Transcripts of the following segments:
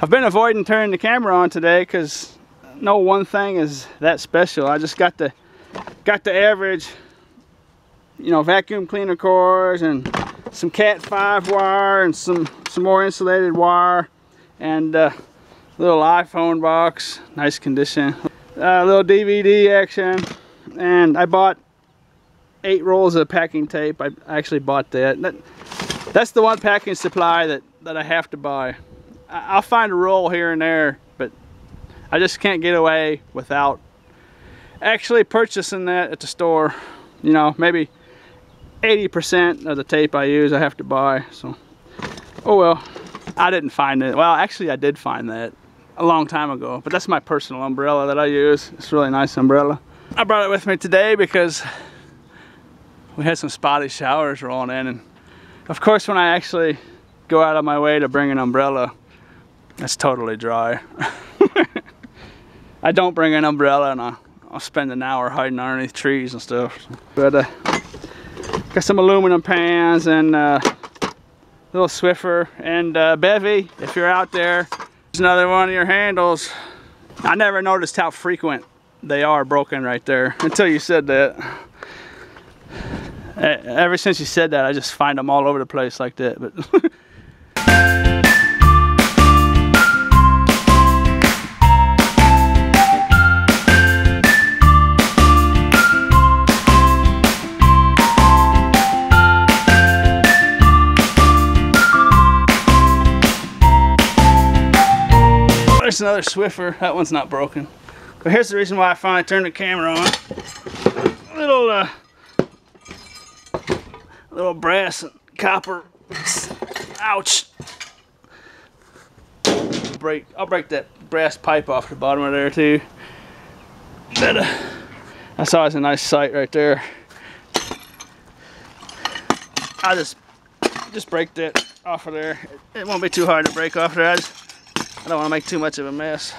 I've been avoiding turning the camera on today because no one thing is that special. I just got the average, you know, vacuum cleaner cores and some Cat 5 wire and some more insulated wire and little iPhone box, nice condition, little DVD action, and I bought 8 rolls of packing tape. I actually bought that. That's the one packing supply that I have to buy. I'll find a roll here and there, but I just can't get away without actually purchasing that at the store. You know, maybe 80% of the tape I use I have to buy, so oh well. I didn't find it. Well, actually I did find that a long time ago, but that's my personal umbrella that I use. It's a really nice umbrella. I brought it with me today because we had some spotty showers rolling in, and of course when I actually go out of my way to bring an umbrella, it's totally dry. I don't bring an umbrella and I'll spend an hour hiding underneath trees and stuff. But got some aluminum pans and little Swiffer and bevy. If you're out there, there's another one of your handles. I never noticed how frequent they are broken right there until you said that. Ever since you said that, I just find them all over the place like that. But there's another Swiffer. That one's not broken. But here's the reason why I finally turned the camera on. Little brass and copper. Ouch! I'll break that brass pipe off the bottom of there too. That's always a nice sight right there. I'll just break that off of there. It won't be too hard to break off there. I don't want to make too much of a mess.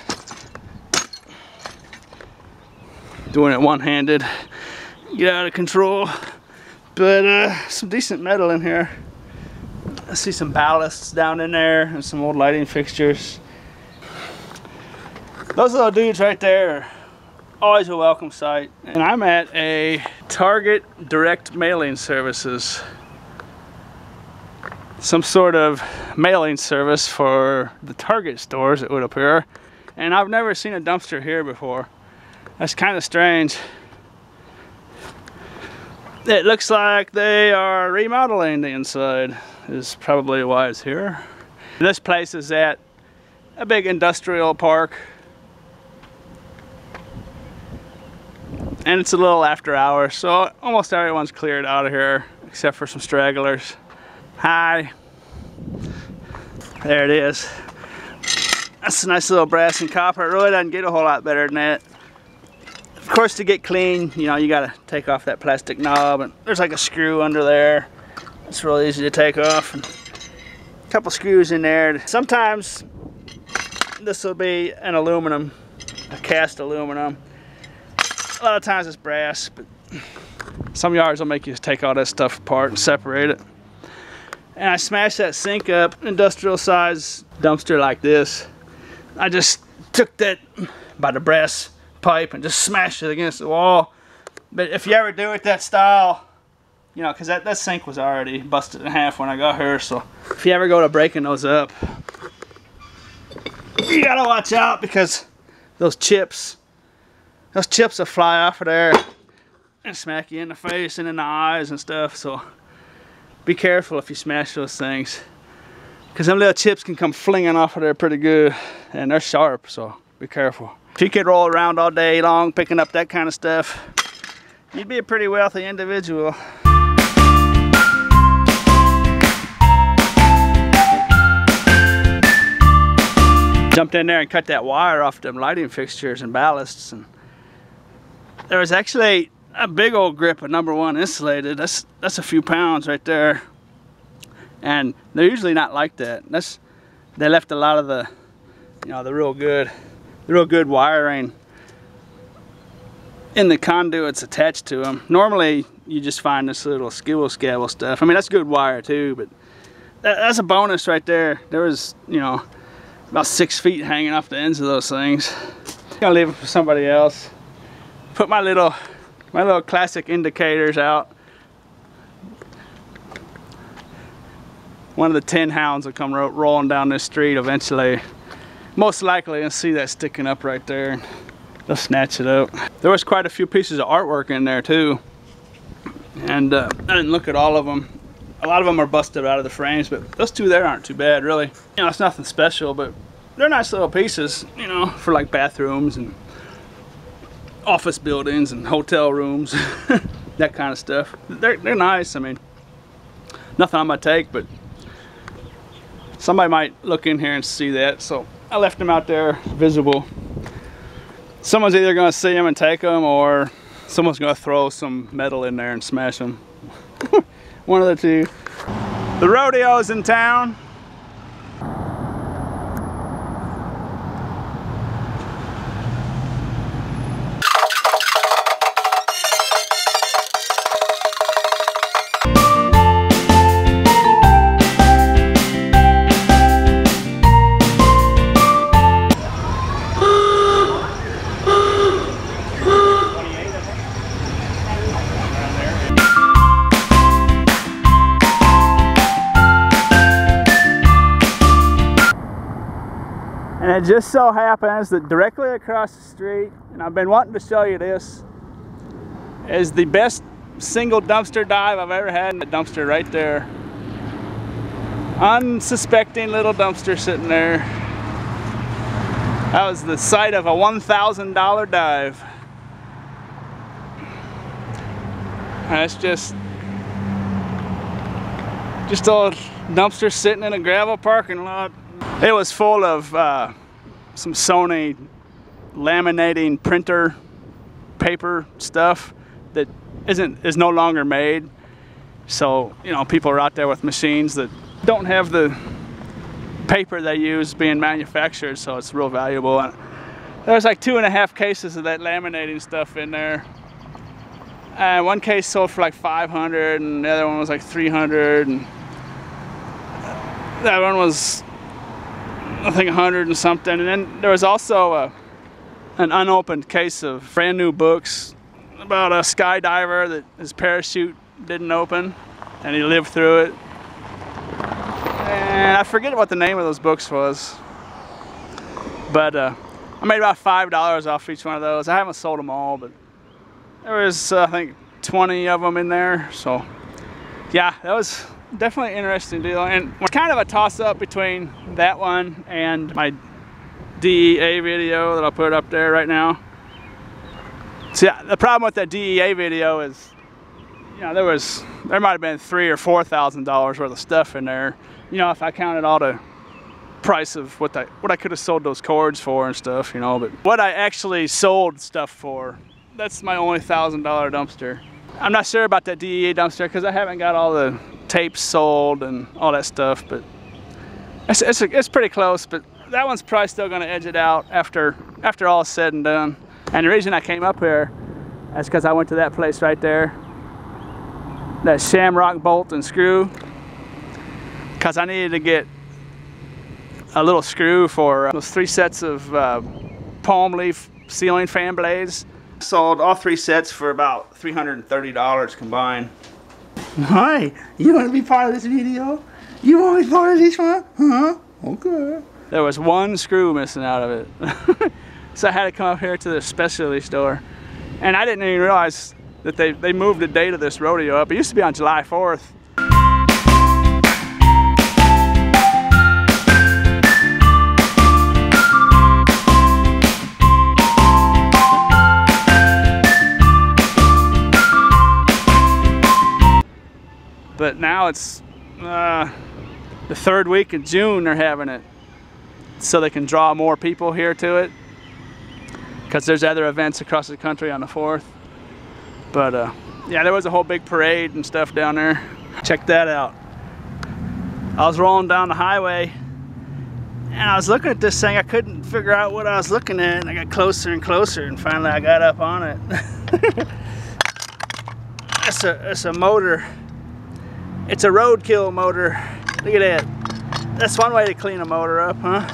Doing it one-handed, get out of control. But some decent metal in here. I see some ballasts down in there and some old lighting fixtures. Those little dudes right there are always a welcome sight. And I'm at a Target direct mailing services. Some sort of mailing service for the Target stores, it would appear. And I've never seen a dumpster here before. That's kind of strange. It looks like they are remodeling the inside, is probably why it's here. This place is at a big industrial park. And it's a little after hours, so almost everyone's cleared out of here, except for some stragglers. Hi. There it is. That's a nice little brass and copper. It really doesn't get a whole lot better than that. Of course, to get clean, you know, you gotta take off that plastic knob, and there's like a screw under there. It's really easy to take off. And a couple screws in there. Sometimes this will be an aluminum, a cast aluminum. A lot of times it's brass, but some yards will make you take all that stuff apart and separate it. And I smashed that sink up, industrial size dumpster like this. I just took that by the brass pipe and just smashed it against the wall. But if you ever do it that style, you know, because that sink was already busted in half when I got here, so if you ever go to breaking those up, you gotta watch out, because those chips will fly off of there and smack you in the face and in the eyes and stuff. So be careful if you smash those things, because them little chips can come flinging off of there pretty good, and they're sharp, so be careful. If you could roll around all day long picking up that kind of stuff, you'd be a pretty wealthy individual. Jumped in there and cut that wire off them lighting fixtures and ballasts, and there was actually a big old grip of #1 insulated. That's a few pounds right there, and they're usually not like that. They left a lot of the, you know, the real good wiring in the conduits attached to them. Normally you just find this little skibble scabble stuff. I mean, that's good wire too, but that's a bonus right there. There was, you know, about 6 feet hanging off the ends of those things. Gonna leave it for somebody else. Put my little classic indicators out. One of the 10 hounds will come rolling down this street eventually. Most likely you'll see that sticking up right there, and they'll snatch it up. There was quite a few pieces of artwork in there too, and I didn't look at all of them. A lot of them are busted out of the frames, but those two there aren't too bad, really. You know, it's nothing special, but they're nice little pieces, you know, for like bathrooms and office buildings and hotel rooms, that kind of stuff. They're nice. I mean, nothing I'm gonna take, but somebody might look in here and see that, so I left them out there visible. Someone's either gonna see them and take them, or someone's gonna throw some metal in there and smash them. One of the two. The rodeo's in town. And it just so happens that directly across the street, and I've been wanting to show you this, is the best single dumpster dive I've ever had. The dumpster right there. Unsuspecting little dumpster sitting there. That was the site of a $1,000 dive. And it's just a dumpster sitting in a gravel parking lot. It was full of some Sony laminating printer paper stuff that is no longer made. So, you know, people are out there with machines that don't have the paper they use being manufactured, so it's real valuable. And there's like 2.5 cases of that laminating stuff in there. And one case sold for like $500, and the other one was like $300, and that one was, I think, 100 and something. And then there was also an unopened case of brand new books about a skydiver that his parachute didn't open and he lived through it. And I forget what the name of those books was, but I made about $5 off each one of those. I haven't sold them all, but there was I think 20 of them in there. So yeah, that was definitely an interesting deal, and kind of a toss-up between that one and my DEA video that I'll put up there right now. So yeah, the problem with that DEA video is, you know, there might have been $3,000 or $4,000 worth of stuff in there. You know, if I counted all the price of what I could have sold those cords for and stuff, you know. But what I actually sold stuff for, that's my only $1,000 dumpster. I'm not sure about that DEA dumpster because I haven't got all the tapes sold and all that stuff, but it's pretty close. But that one's probably still going to edge it out after all is said and done. And the reason I came up here is because I went to that place right there, that Shamrock bolt and screw, because I needed to get a little screw for those 3 sets of palm leaf ceiling fan blades. Sold all 3 sets for about $330 combined. Hi, you want to be part of this video? You want to be part of this one? Huh? Okay. There was 1 screw missing out of it. So I had to come up here to the specialty store. And I didn't even realize that they moved the date of this rodeo up. It used to be on July 4th. But now it's the 3rd week of June they're having it, so they can draw more people here to it, because there's other events across the country on the 4th. But yeah, there was a whole big parade and stuff down there. Check that out. I was rolling down the highway and I was looking at this thing. I couldn't figure out what I was looking at, and I got closer and closer, and finally I got up on it. It's a motor. It's a Roadkill motor. Look at that. That's one way to clean a motor up, huh?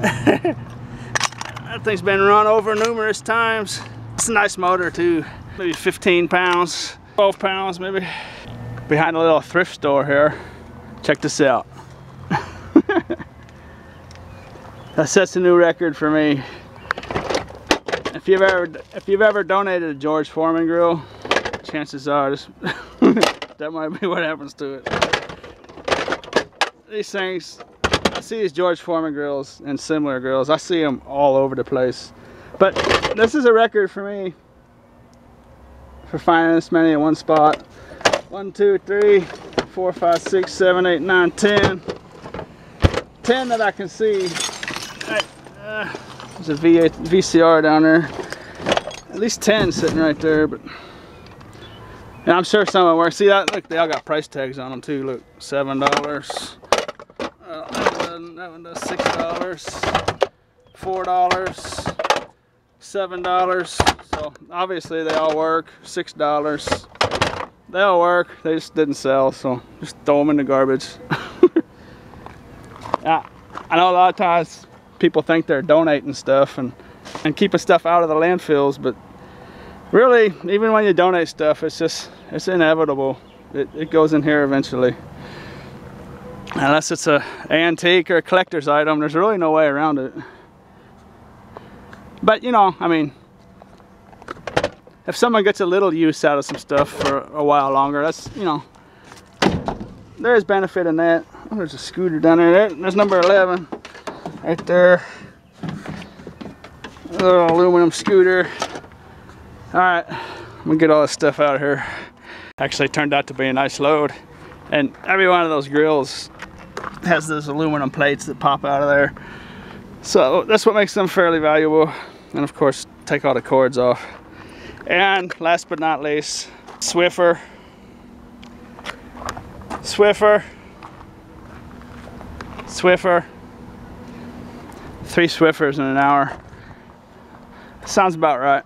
That thing's been run over numerous times. It's a nice motor too. Maybe 15 pounds, 12 pounds maybe. Behind a little thrift store here. Check this out. That sets a new record for me. If you've ever donated a George Foreman grill, chances are that might be what happens to it. These things, I see these George Foreman grills and similar grills. I see them all over the place. But this is a record for me for finding this many in one spot. 1, 2, 3, 4, 5, 6, 7, 8, 9, 10. 10 that I can see. There's a VCR down there. At least 10 sitting right there. But and I'm sure some of them work. See that? Look, they all got price tags on them too. Look, $7. That one does $6. $4. $7. So obviously they all work. $6. They all work. They just didn't sell, so just throw them in the garbage. I know a lot of times people think they're donating stuff and keeping stuff out of the landfills, but really, even when you donate stuff, it's inevitable. It goes in here eventually. Unless it's an antique or a collector's item, there's really no way around it. But you know, I mean, if someone gets a little use out of some stuff for a while longer, that's, you know, there is benefit in that. Oh, there's a scooter down there. There's number 11 right there. A little aluminum scooter. All right, I'm gonna get all this stuff out of here. Actually turned out to be a nice load. And every one of those grills has those aluminum plates that pop out of there. So that's what makes them fairly valuable. And of course, take all the cords off. And last but not least, Swiffer. Swiffer. Swiffer. 3 Swiffers in an hour. Sounds about right.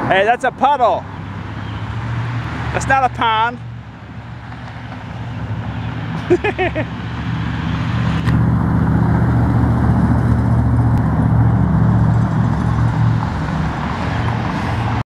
Hey, that's a puddle. That's not a pond.